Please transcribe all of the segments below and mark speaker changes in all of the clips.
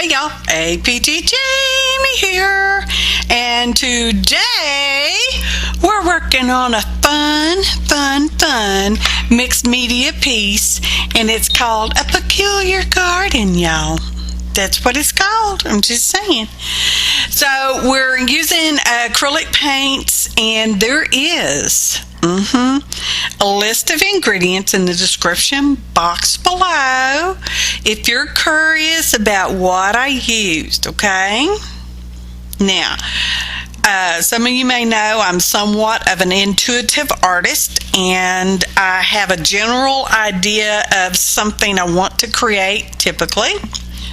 Speaker 1: Hey y'all, APG Jamie here, and today we're working on a fun mixed media piece, and it's called A Peculiar Garden, y'all. That's what it's called, I'm just saying. So we're using acrylic paints, and there is a list of ingredients in the description box below if you're curious about what I used, okay? Now, some of you may know I'm somewhat of an intuitive artist, and I have a general idea of something I want to create typically.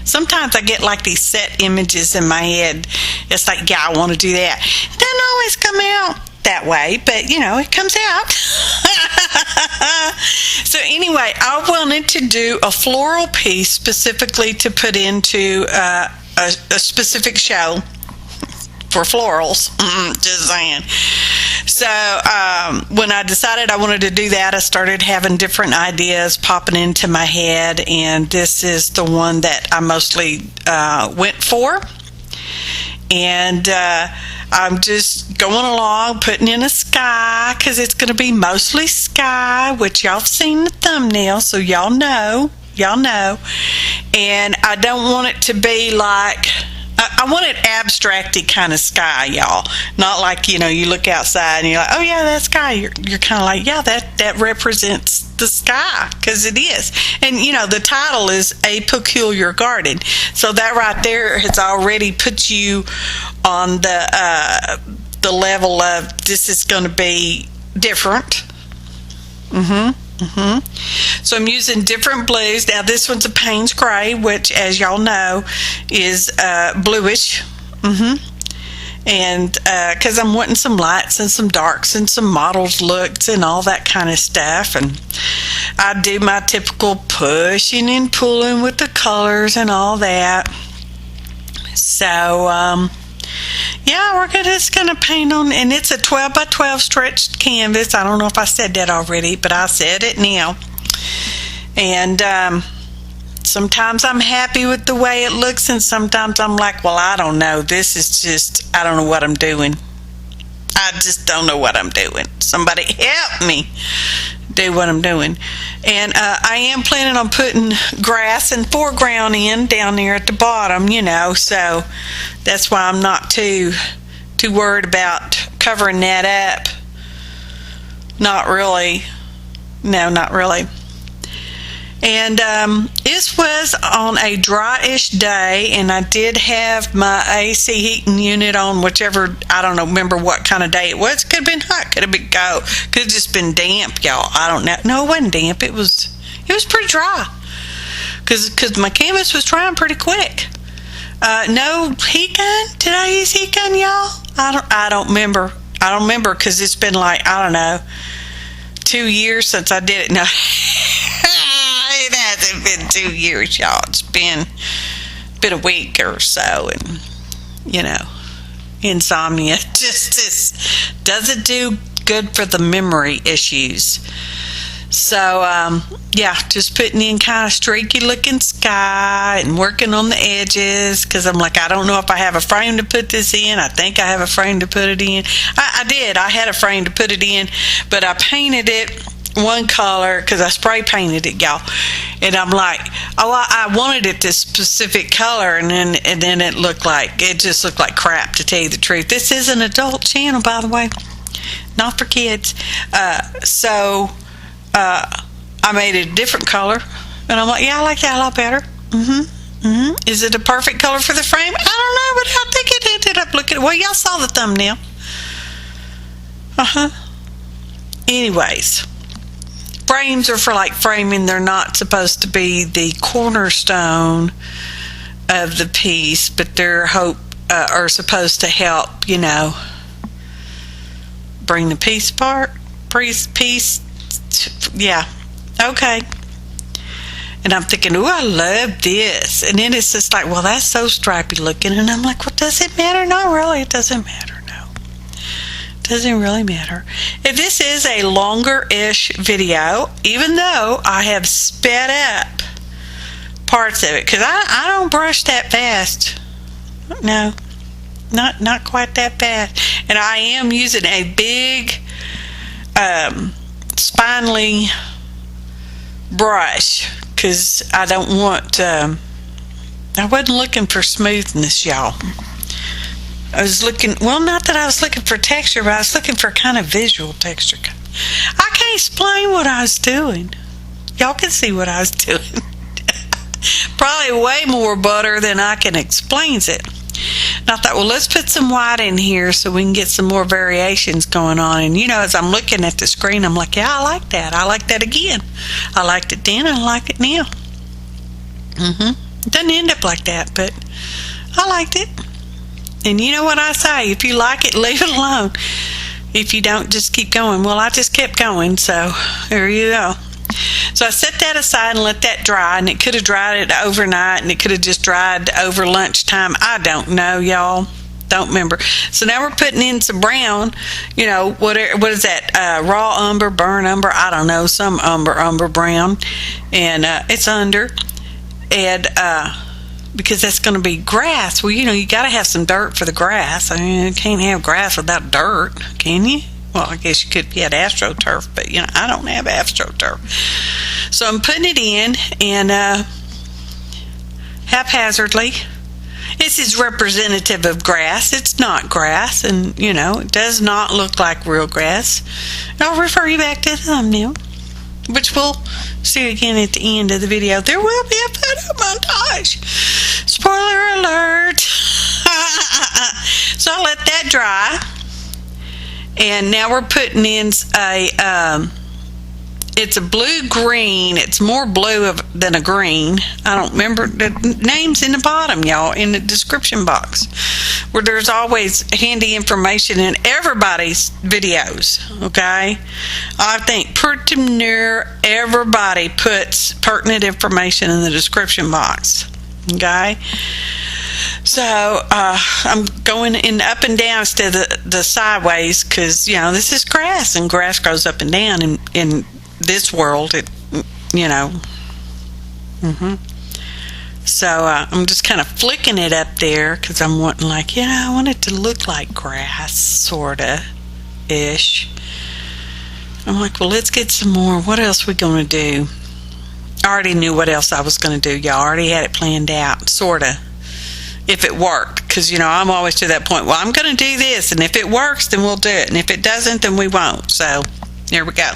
Speaker 1: Sometimes I get like these set images in my head. It's like, yeah, I want to do that. It doesn't always come out that way, but you know, it comes out. So anyway, I wanted to do a floral piece specifically to put into a specific show for florals. Just saying. So when I decided I wanted to do that, I started having different ideas popping into my head, and this is the one that I mostly went for. And I'm just going along, putting in a sky, because it's going to be mostly sky, which y'all have seen the thumbnail, so y'all know. And I don't want it to be like, I want it abstracty kind of sky, y'all. Not like, you know, you look outside and you're like, oh yeah, that sky. You're kind of like, yeah, that represents the sky, because it is. And you know, the title is A Peculiar Garden, so that right there has already put you on the level of this is going to be different. So I'm using different blues. Now this one's a Payne's gray, which, as y'all know, is bluish. And because I'm wanting some lights and some darks and some mottled looks and all that kind of stuff. And I do my typical pushing and pulling with the colors and all that. So yeah, we're just gonna paint on, and it's a 12 by 12 stretched canvas. I don't know if I said that already, but I said it now. And sometimes I'm happy with the way it looks, and sometimes I'm like, well, I don't know. This is just, I don't know what I'm doing. I just don't know what I'm doing. Somebody help me do what I'm doing. And I am planning on putting grass and foreground in down there at the bottom, you know, so that's why I'm not too worried about covering that up. Not really. No, not really. And this was on a dry-ish day, and I did have my AC heating unit on, whichever, I don't know, remember what kind of day it was. Could have been hot, could have been cold, could have just been damp, y'all. I don't know. No, it wasn't damp. It was pretty dry, because my canvas was drying pretty quick. No heat gun? Did I use heat gun, y'all? I don't remember. I don't remember, because it's been like, I don't know, 2 years since I did it. No. It hasn't been 2 years, y'all. It's been a week or so, and you know, insomnia just doesn't do good for the memory issues. So yeah, just putting in kind of streaky looking sky and working on the edges, because I'm like, I don't know if I have a frame to put this in. I think I have a frame to put it in. I did. I had a frame to put it in, but I painted it one color because I spray painted it, y'all, and I'm like, oh, I wanted it this specific color, and then it just looked like crap, to tell you the truth. This is an adult channel, by the way, not for kids. So I made it a different color, and I'm like, yeah, I like that a lot better. Is it a perfect color for the frame? I don't know, but I think it ended up looking, well, y'all saw the thumbnail. Anyways, frames are for like framing. They're not supposed to be the cornerstone of the piece, but they're are supposed to help, you know, bring the piece apart. Yeah, okay. And I'm thinking, oh, I love this. And then it's just like, well, that's so stripy looking. And I'm like, well, does it matter? No, really, it doesn't matter. Doesn't really matter. If this is a longer-ish video, even though I have sped up parts of it, because I don't brush that fast. No, not quite that fast. And I am using a big spindly brush, because I don't want I wasn't looking for smoothness, y'all. I was looking, well, not that I was looking for texture, but I was looking for kind of visual texture. I can't explain what I was doing. Y'all can see what I was doing. Probably way more butter than I can explain it. And I thought, well, let's put some white in here so we can get some more variations going on. And, you know, as I'm looking at the screen, I'm like, yeah, I like that. I like that again. I liked it then, I like it now. It doesn't end up like that, but I liked it. And you know what I say, if you like it, leave it alone. If you don't, just keep going. Well, I just kept going, so there you go. So I set that aside and let that dry, and it could have dried it overnight, and it could have just dried over lunchtime. I don't know, y'all. Don't remember. So now we're putting in some brown, you know, what is that, raw umber, burnt umber, I don't know, some umber brown, and it's under, and because that's going to be grass. Well, you know, you got to have some dirt for the grass. I mean, you can't have grass without dirt, can you? Well, I guess you could if you had AstroTurf, but, you know, I don't have AstroTurf. So I'm putting it in, and haphazardly. This is representative of grass. It's not grass, and, you know, it does not look like real grass. And I'll refer you back to the thumbnail, which we'll see again at the end of the video. There will be a photo montage. Spoiler alert. So I'll let that dry. And now we're putting in it's a blue-green. It's more blue than a green. I don't remember the names in the bottom, y'all, in the description box, where there's always handy information in everybody's videos, okay? I think pretty near everybody puts pertinent information in the description box, okay? So I'm going in up and down instead of the sideways, because, you know, this is grass, and grass grows up and down in this world, you know. So I'm just kind of flicking it up there, because I'm wanting, like, you know, I want it to look like grass, sorta ish. I'm like, well, let's get some more. What else we gonna do? I already knew what else I was gonna do, y'all. I already had it planned out, sorta, if it worked, because, you know, I'm always to that point, well, I'm gonna do this, and if it works, then we'll do it, and if it doesn't, then we won't. So there we go.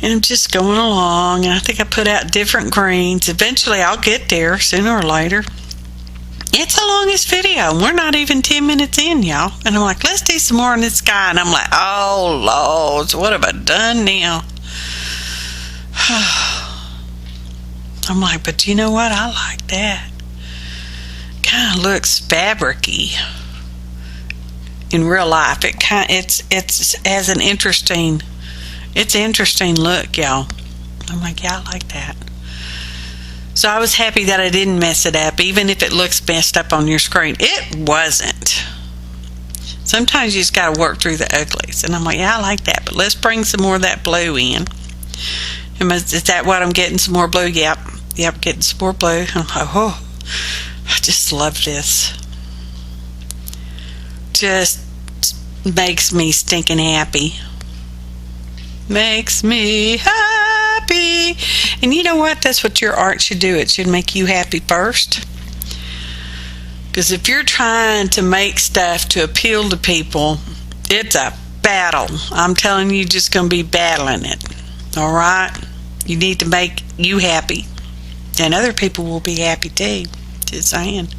Speaker 1: And I'm just going along, and I think I put out different greens. Eventually I'll get there sooner or later. It's the longest video, and we're not even 10 minutes in, y'all. And I'm like, let's do some more in the sky. And I'm like, oh, Lord, what have I done now? I'm like, but you know what? I like that. Kind of looks fabric-y in real life. It's has an interesting look, y'all. I'm like, yeah, I like that. So I was happy that I didn't mess it up, even if it looks messed up on your screen. It wasn't. Sometimes you just got to work through the uglies. And I'm like, yeah, I like that, but let's bring some more of that blue in. Is that what I'm getting? Some more blue? Yep, getting some more blue. I'm like, oh, I just love this. Just makes me stinking happy. Makes me happy. And you know what? That's what your art should do. It should make you happy first. Because if you're trying to make stuff to appeal to people, it's a battle. I'm telling you, you're just going to be battling it. All right? You need to make you happy. And other people will be happy too. Just saying.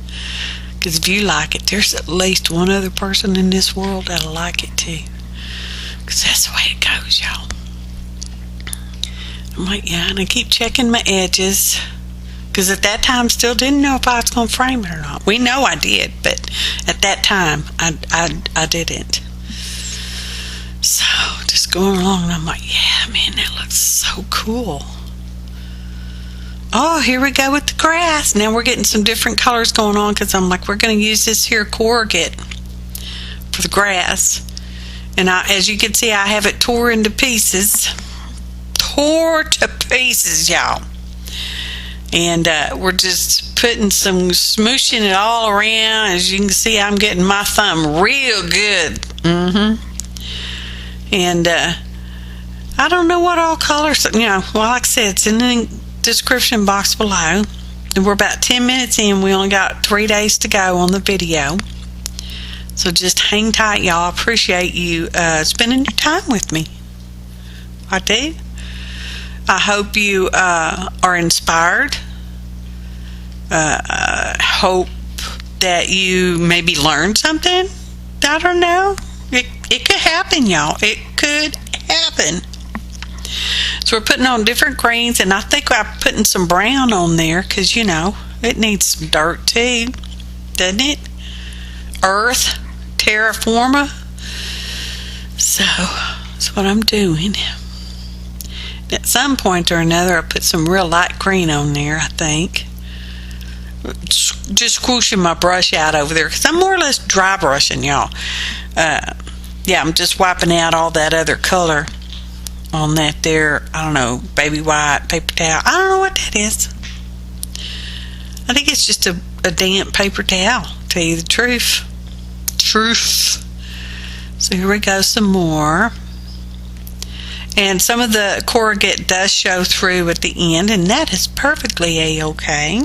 Speaker 1: Because if you like it, there's at least one other person in this world that'll like it too. Because that's the way it goes, y'all. I'm like, yeah, and I keep checking my edges, because at that time still didn't know if I was going to frame it or not. We know I did, but at that time I didn't. So just going along, and I'm like, yeah, man, that looks so cool. Oh, here we go with the grass. Now we're getting some different colors going on, because I'm like, we're going to use this here corrugate for the grass. And as you can see, I have it tore into pieces. Tore to pieces, y'all. And we're just putting smooshing it all around. As you can see, I'm getting my thumb real good. And I don't know what all colors, well, like I said, it's in the description box below. And we're about 10 minutes in. We only got 3 days to go on the video. So just hang tight, y'all. I appreciate you spending your time with me. I do. I hope you are inspired. Hope that you maybe learned something. I don't know. It could happen, y'all. It could happen. So we're putting on different greens, and I think I'm putting some brown on there because, it needs some dirt too, doesn't it? Earth, terra firma. So that's what I'm doing. At some point or another, I put some real light green on there, I think. Just squooshing my brush out over there because I'm more or less dry brushing, y'all. I'm just wiping out all that other color on that there, I don't know, baby white paper towel. I don't know what that is. I think it's just a damp paper towel, to tell you the truth. So here we go, some more. And some of the corrugate does show through at the end, and that is perfectly a-okay.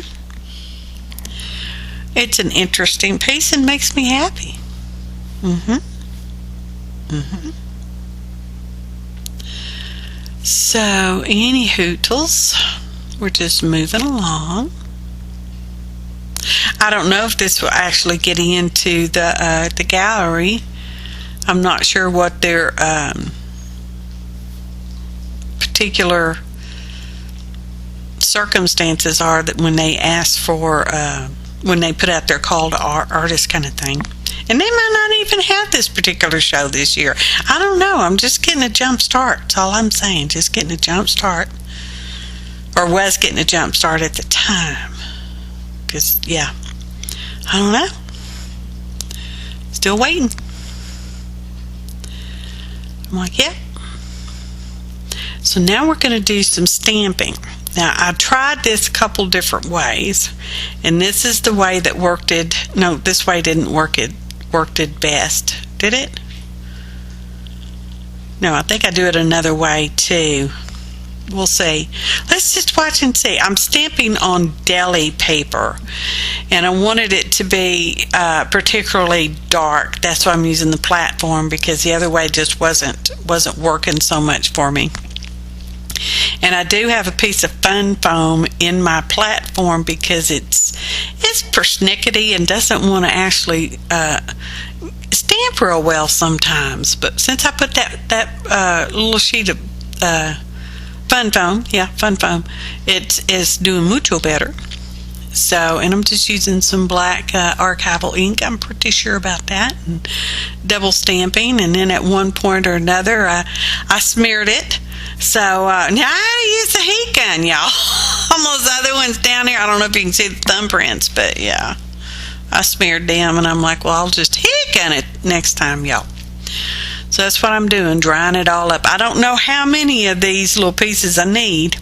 Speaker 1: It's an interesting piece and makes me happy. So, any hootles, we're just moving along. I don't know if this will actually get into the gallery. I'm not sure what their particular circumstances are that when they ask for when they put out their call to artist kind of thing. And they might not even have this particular show this year. I don't know. I'm just getting a jump start. That's all I'm saying. Just getting a jump start. Or was getting a jump start at the time. Because, I don't know. Still waiting. I'm like, yep. So now we're going to do some stamping. Now, I tried this a couple different ways, and this is the way that worked it. No, this way didn't work it best. Did it? No, I think I do it another way too. We'll see. Let's just watch and see. I'm stamping on deli paper, and I wanted it to be particularly dark. That's why I'm using the platform, because the other way just wasn't working so much for me. And I do have a piece of fun foam in my platform because it's persnickety and doesn't want to actually stamp real well sometimes. But since I put that little sheet of fun foam, it is doing mucho better. So, and I'm just using some black archival ink. I'm pretty sure about that. And double stamping, and then at one point or another, I smeared it. So now I use the heat gun, y'all. On those other ones down here, I don't know if you can see the thumbprints, but yeah, I smeared them, and I'm like, well, I'll just heat gun it next time, y'all. So that's what I'm doing, drying it all up. I don't know how many of these little pieces I need,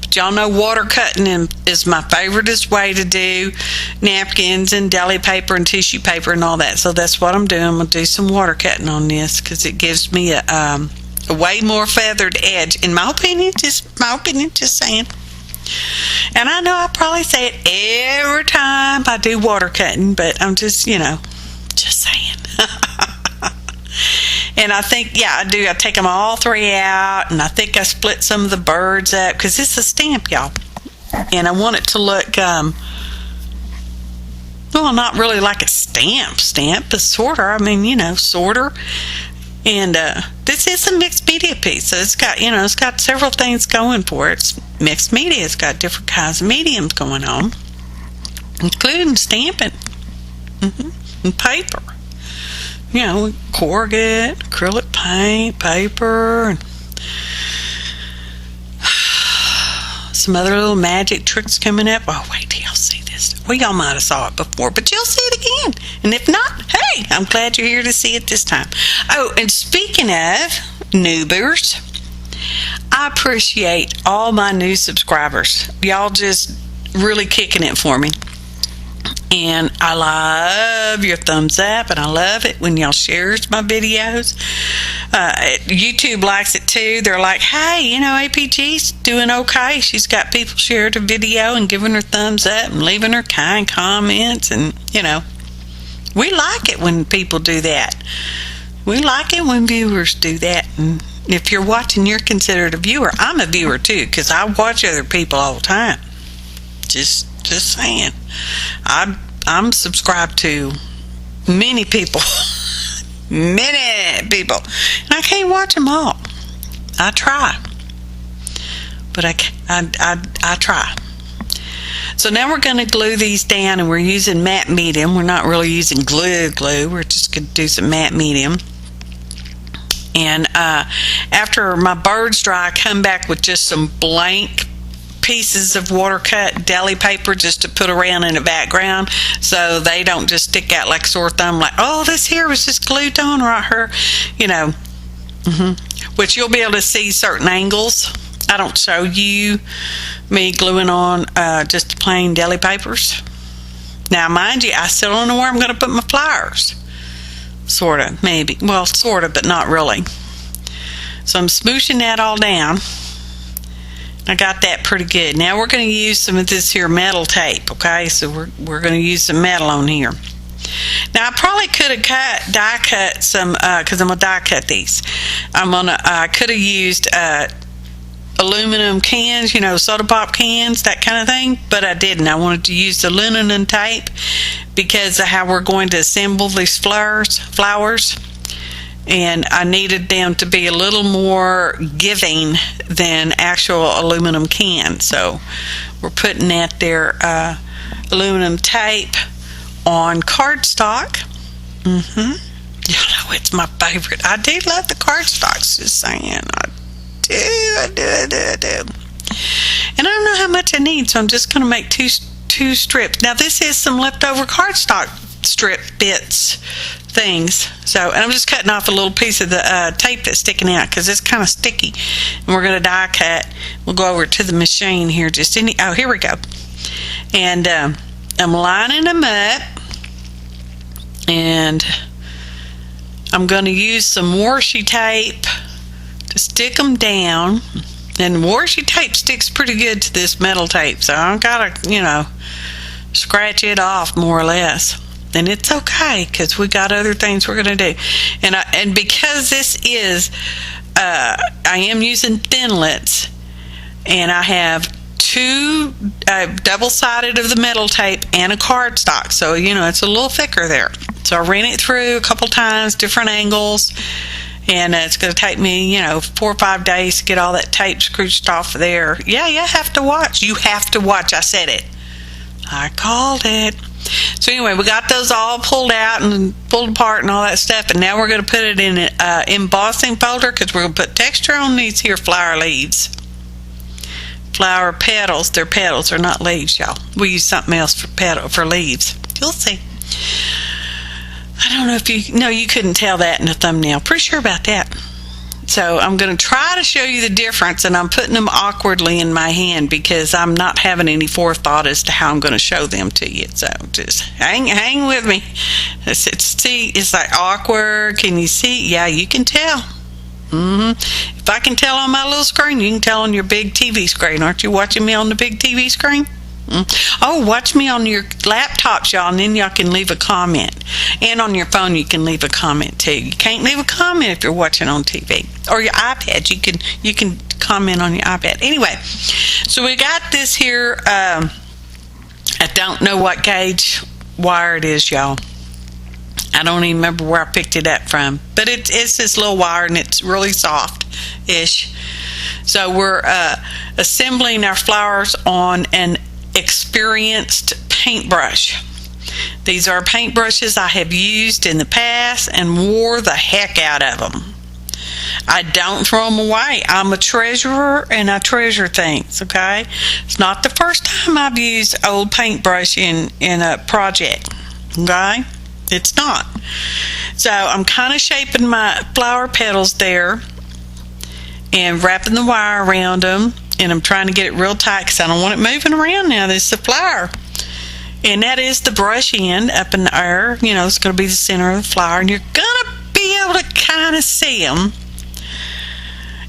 Speaker 1: but y'all know water cutting is my favoriteest way to do napkins and deli paper and tissue paper and all that. So that's what I'm doing. I'm going to do some water cutting on this because it gives me a way more feathered edge, in my opinion. Just saying. And I know I probably say it every time I do water cutting, but I'm just saying. And I think, I do. I take them all three out, and I think I split some of the birds up because it's a stamp, y'all. And I want it to look, well, not really like a stamp, but sorta. I mean, sorta. And this is a mixed media piece, so it's got several things going for it. It's mixed media. It's got different kinds of mediums going on, including stamping and paper. Corrugate, acrylic paint, paper, and some other little magic tricks coming up. Oh, wait till y'all see this. Well, y'all might have saw it before, but you'll see it again. And if not, hey, I'm glad you're here to see it this time. Oh, and speaking of noobers, I appreciate all my new subscribers. Y'all just really kicking it for me. And I love your thumbs up, and I love it when y'all shares my videos. YouTube likes it too. They're like, hey, you know, APG's doing okay. She's got people sharing her video and giving her thumbs up and leaving her kind comments. And, you know, we like it when people do that. We like it when viewers do that. And if you're watching, you're considered a viewer. I'm a viewer too, because I watch other people all the time. Just saying. I'm subscribed to many people. Many people. And I can't watch them all. I try. But I try. So now we're going to glue these down, and we're using matte medium. We're not really using glue. We're just going to do some matte medium. And after my birds dry, I come back with just some blank pieces of water cut deli paper just to put around in the background so they don't just stick out like sore thumb, like, oh, this here was just glued on right here, you know. Which you'll be able to see certain angles. I don't show you me gluing on just plain deli papers. Now, mind you, I still don't know where I'm going to put my flowers. Sort of, maybe. Well, sort of, but not really. So I'm smooshing that all down. I got that pretty good. Now we're going to use some of this here metal tape, okay? So we're going to use some metal on here. Now I probably could have die cut some, because I'm going to die cut these. I could have used aluminum cans, you know, soda pop cans, that kind of thing, but I didn't. I wanted to use the aluminum tape because of how we're going to assemble these flowers. And I needed them to be a little more giving than actual aluminum cans. So we're putting that there, aluminum tape on cardstock. You know, it's my favorite. I do love the cardstocks, just saying. I do. And I don't know how much I need, so I'm just going to make two strips. Now this is some leftover cardstock strip bits things, so, and I'm just cutting off a little piece of the tape that's sticking out because it's kind of sticky, and we're going to die cut. We'll go over to the machine here here we go. And I'm lining them up, and I'm going to use some washi tape to stick them down. And washi tape sticks pretty good to this metal tape, so I've got to, you know, scratch it off more or less. And it's okay because we got other things we're going to do. And because this is, I am using thinlits, and I have two double-sided of the metal tape and a cardstock, so you know it's a little thicker there. So I ran it through a couple times, different angles, and it's going to take me, you know, 4 or 5 days to get all that tape scrooched off of there. Yeah, you have to watch. You have to watch. I said it. I called it. So anyway, we got those all pulled out and pulled apart and all that stuff, and now we're going to put it in an embossing folder because we're going to put texture on these here flower leaves. Flower petals. They're petals. They're not leaves, y'all. We use something else for leaves. You'll see. I don't know if you couldn't tell that in the thumbnail. Pretty sure about that. So I'm going to try to show you the difference, and I'm putting them awkwardly in my hand because I'm not having any forethought as to how I'm going to show them to you. So just hang with me. It's like awkward. Can you see? Yeah, you can tell. If I can tell on my little screen, you can tell on your big TV screen. Aren't you watching me on the big TV screen? Oh, watch me on your laptops, y'all, and then y'all can leave a comment. And on your phone, you can leave a comment too. You can't leave a comment if you're watching on TV or your iPad. You can comment on your iPad. Anyway, so we got this here. I don't know what gauge wire it is, y'all. I don't even remember where I picked it up from, but it's this little wire, and it's really soft-ish. So we're assembling our flowers on an experienced paintbrush. These are paintbrushes I have used in the past and wore the heck out of them. I don't throw them away. I'm a treasurer, and I treasure things, okay? It's not the first time I've used old paintbrush in a project, okay? It's not. So I'm kind of shaping my flower petals there, and wrapping the wire around them, and I'm trying to get it real tight because I don't want it moving around now. This is the flower. And that is the brush end up in the air. You know, it's going to be the center of the flower, and you're going to be able to kind of see them.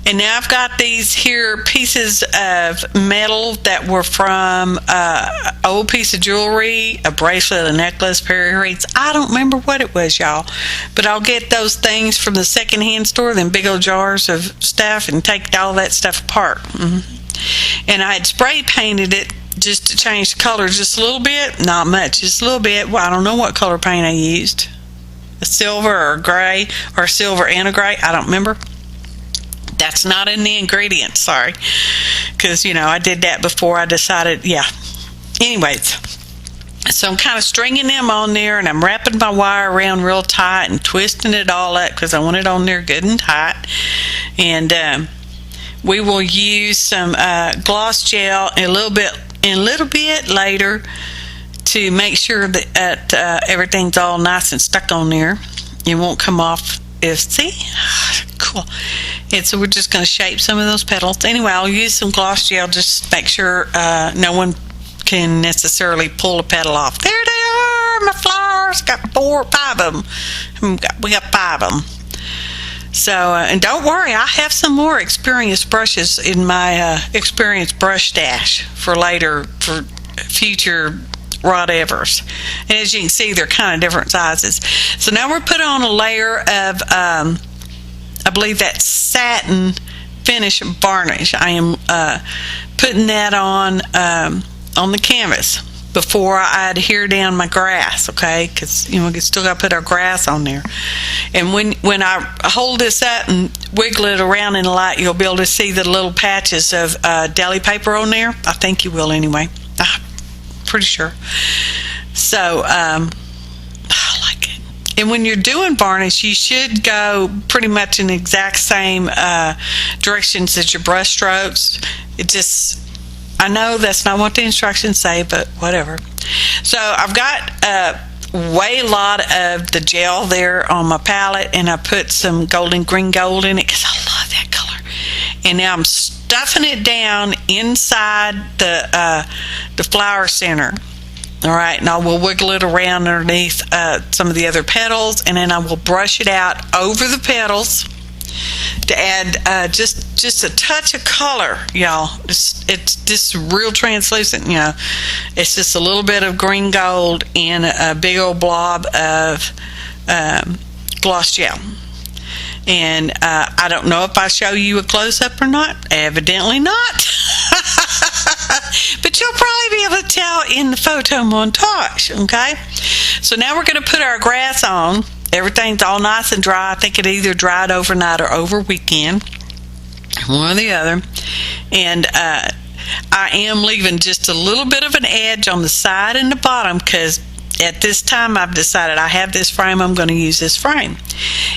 Speaker 1: And now I've got these here pieces of metal that were from an old piece of jewelry, a bracelet, a necklace, pair of earrings. I don't remember what it was, y'all. But I'll get those things from the secondhand store, them big old jars of stuff, and take all that stuff apart. And I had spray painted it just to change the color just a little bit. Not much, just a little bit. Well, I don't know what color paint I used. A silver or a gray, or a silver and a gray. I don't remember. That's not in the ingredients, sorry. Because, you know, I did that before I decided, yeah. Anyways, so I'm kind of stringing them on there, and I'm wrapping my wire around real tight and twisting it all up because I want it on there good and tight. And we will use some gloss gel a little bit later to make sure that everything's all nice and stuck on there. It won't come off. See? Cool. And so we're just going to shape some of those petals. Anyway, I'll use some gloss gel just to make sure no one can necessarily pull a petal off. There they are, my flowers. Got 4 or 5 of them. We got 5 of them. So, and don't worry, I have some more experienced brushes in my experienced brush stash for later, for future whatevers. And as you can see, they're kind of different sizes. So now we're putting on a layer of I believe that's satin finish varnish. I am putting that on the canvas before I adhere down my grass, okay? Because, you know, we still got to put our grass on there. And when I hold this up and wiggle it around in the light, you'll be able to see the little patches of deli paper on there. I think you will anyway. Pretty sure. So I like it. And when you're doing varnish, you should go pretty much in the exact same directions as your brush strokes. I know that's not what the instructions say, but whatever. So I've got way a lot of the gel there on my palette, and I put some golden green gold in it because I love that color. And now I'm stuffing it down inside the flower center. All right, and I will wiggle it around underneath some of the other petals, and then I will brush it out over the petals to add just a touch of color, y'all. It's just real translucent, you know. It's just a little bit of green gold and a big old blob of gloss gel. And I don't know if I show you a close-up or not. Evidently not. But you'll probably be able to tell in the photo montage, okay? So now we're going to put our grass on. Everything's all nice and dry. I think it either dried overnight or over weekend, one or the other. And I am leaving just a little bit of an edge on the side and the bottom because at this time I've decided I have this frame, I'm going to use this frame.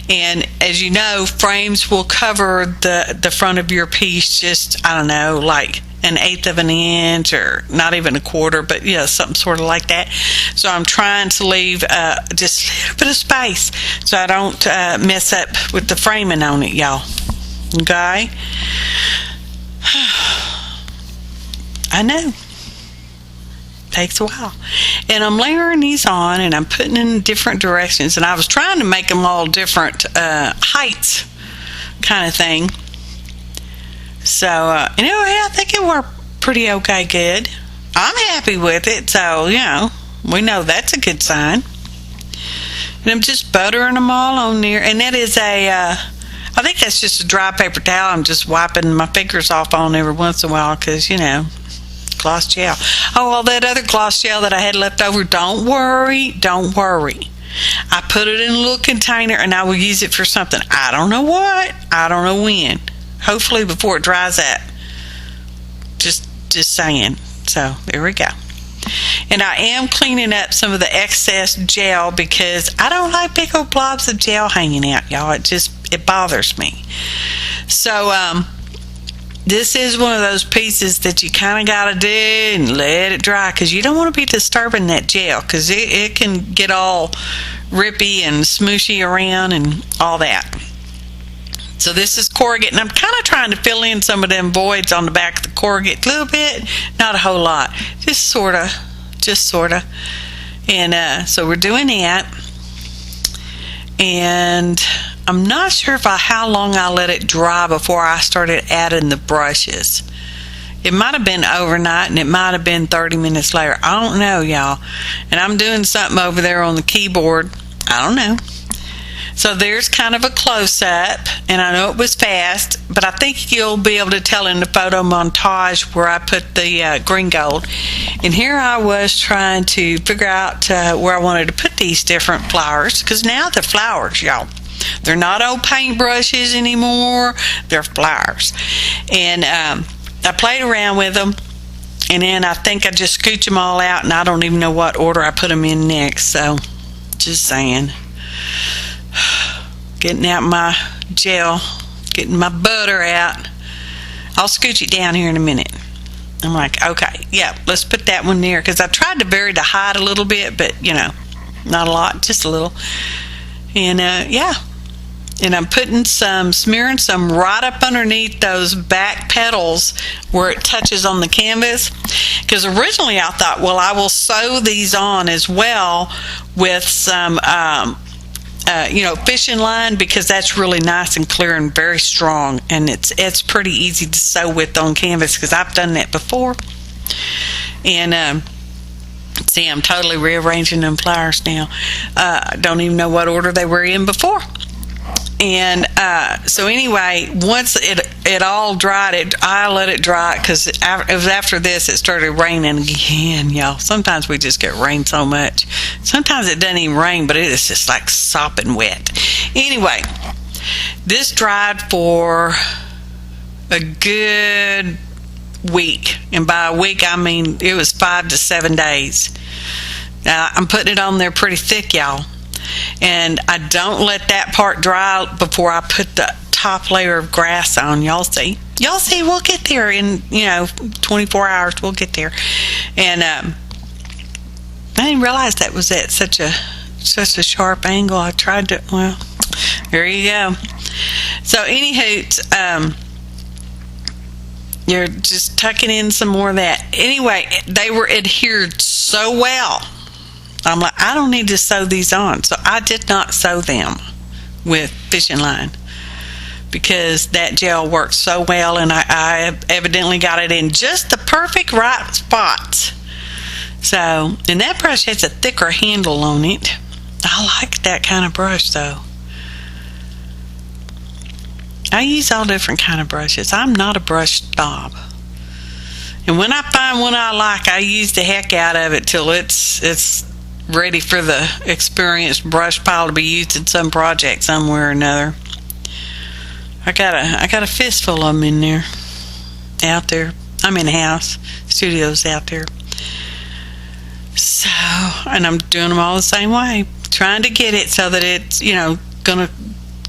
Speaker 1: And as you know, frames will cover the front of your piece just, I don't know, like 1/8 of an inch or not even 1/4, but yeah, something sort of like that. So I'm trying to leave just a little bit of space so I don't mess up with the framing on it, y'all. Okay? I know. Takes a while. And I'm layering these on, and I'm putting in different directions, and I was trying to make them all different heights kind of thing. So anyway, I think it worked pretty okay good. I'm happy with it, so you know, we know that's a good sign. And I'm just buttering them all on there, and that is I think that's just a dry paper towel. I'm just wiping my fingers off on every once in a while because, you know, gloss gel. Oh, well, that other gloss gel that I had left over, don't worry. I put it in a little container, and I will use it for something. I don't know what. I don't know when. Hopefully before it dries up. Just saying. So, there we go. And I am cleaning up some of the excess gel because I don't like big old blobs of gel hanging out, y'all. It bothers me. So, this is one of those pieces that you kind of got to do and let it dry because you don't want to be disturbing that gel because it can get all rippy and smooshy around and all that. So this is corrugate, and I'm kind of trying to fill in some of them voids on the back of the corrugate a little bit, not a whole lot, just sort of. And so we're doing that, and I'm not sure how long I let it dry before I started adding the brushes. It might have been overnight, and it might have been 30 minutes later. I don't know, y'all. And I'm doing something over there on the keyboard. I don't know. So there's kind of a close-up, and I know it was fast, but I think you'll be able to tell in the photo montage where I put the green gold. And here I was trying to figure out where I wanted to put these different flowers, because now they're flowers, y'all. They're not old paint brushes anymore. They're flowers. And I played around with them, and then I think I just scooch them all out, and I don't even know what order I put them in next. So just saying. Getting out my gel, getting my butter out. I'll scooch it down here in a minute. I'm like, okay, yeah, let's put that one there, because I tried to vary the height a little bit, but you know, not a lot, just a little. And yeah, and I'm smearing some right up underneath those back petals where it touches on the canvas, because originally I thought, well, I will sew these on as well with some fishing line, because that's really nice and clear and very strong, and it's pretty easy to sew with on canvas, because I've done that before. And see, I'm totally rearranging them flowers now. I don't even know what order they were in before. And so anyway, once it all dried, I let it dry, because it was after this it started raining again, y'all. Sometimes we just get rain so much. Sometimes it doesn't even rain, but it is just like sopping wet. Anyway, this dried for a good week, and by a week I mean it was 5 to 7 days. I'm putting it on there pretty thick, y'all. And I don't let that part dry before I put the top layer of grass on. Y'all see, we'll get there in 24 hours. We'll get there. And I didn't realize that was at such a sharp angle. I tried to, well, there you go. So anywho, you're just tucking in some more of that. Anyway, they were adhered so well. I'm like, I don't need to sew these on. So I did not sew them with fishing line, because that gel works so well, and I evidently got it in just the perfect right spots. So, and that brush has a thicker handle on it. I like that kind of brush though. I use all different kind of brushes. I'm not a brush snob. And when I find one I like, I use the heck out of it till it's ready for the experienced brush pile to be used in some project somewhere or another. I got a fistful of them in there, out there. I'm in the house, studio's out there. So, and I'm doing them all the same way, trying to get it so that it's gonna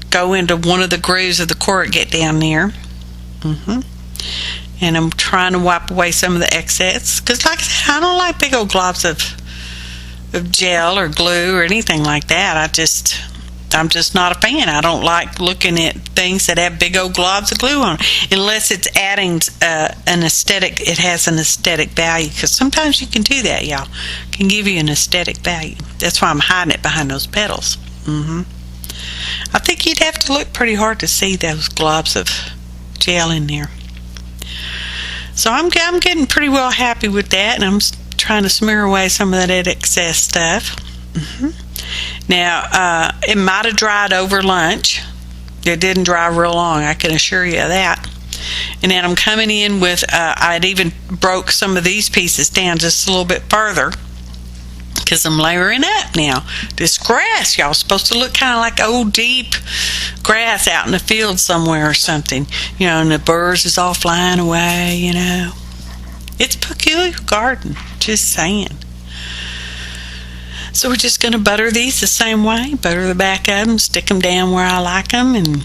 Speaker 1: go into one of the grooves of the corrugate down there. And I'm trying to wipe away some of the excess, because like I said, I don't like big old globs of gel or glue or anything like that. I'm just not a fan. I don't like looking at things that have big old globs of glue on, unless it's adding an aesthetic. It has an aesthetic value, because sometimes you can do that, y'all. It can give you an aesthetic value. That's why I'm hiding it behind those petals. I think you'd have to look pretty hard to see those globs of gel in there. So I'm getting pretty well happy with that, and I'm trying to smear away some of that excess stuff. Now, it might have dried over lunch. It didn't dry real long, I can assure you of that. And then I'm coming in with, I'd even broke some of these pieces down just a little bit further, because I'm layering up now. This grass, y'all, supposed to look kind of like old deep grass out in the field somewhere or something. And the birds is all flying away, It's a peculiar garden, just saying. So we're just going to butter these the same way. Butter the back of them, stick them down where I like them, and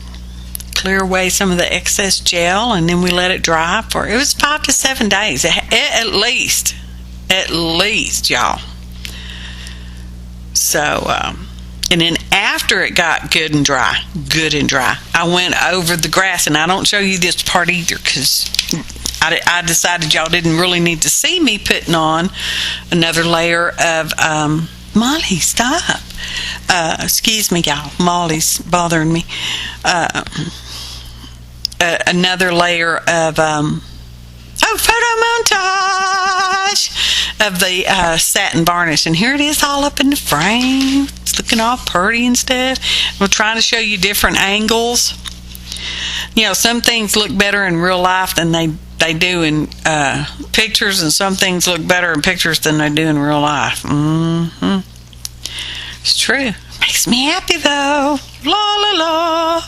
Speaker 1: clear away some of the excess gel, and then we let it dry for, it was 5 to 7 days, at least, y'all. So And then after it got good and dry, I went over the grass, and I don't show you this part either because I decided y'all didn't really need to see me putting on another layer of, Molly, stop. Excuse me, y'all. Molly's bothering me. Another layer of, photo montage of the satin varnish. And here it is all up in the frame. It's looking all pretty and stuff. I'm trying to show you different angles. You know, some things look better in real life than they do in pictures, and some things look better in pictures than they do in real life. It's true. Makes me happy though. La la la.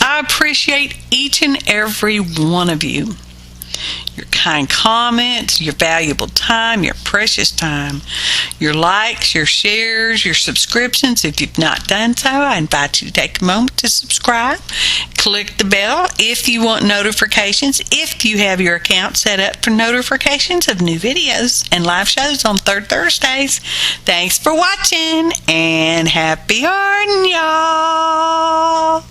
Speaker 1: I appreciate each and every one of you. Your kind comments, your valuable time, your precious time, your likes, your shares, your subscriptions. If you've not done so, I invite you to take a moment to subscribe. Click the bell if you want notifications, if you have your account set up for notifications of new videos and live shows on third Thursdays. Thanks for watching, and happy yarn, y'all!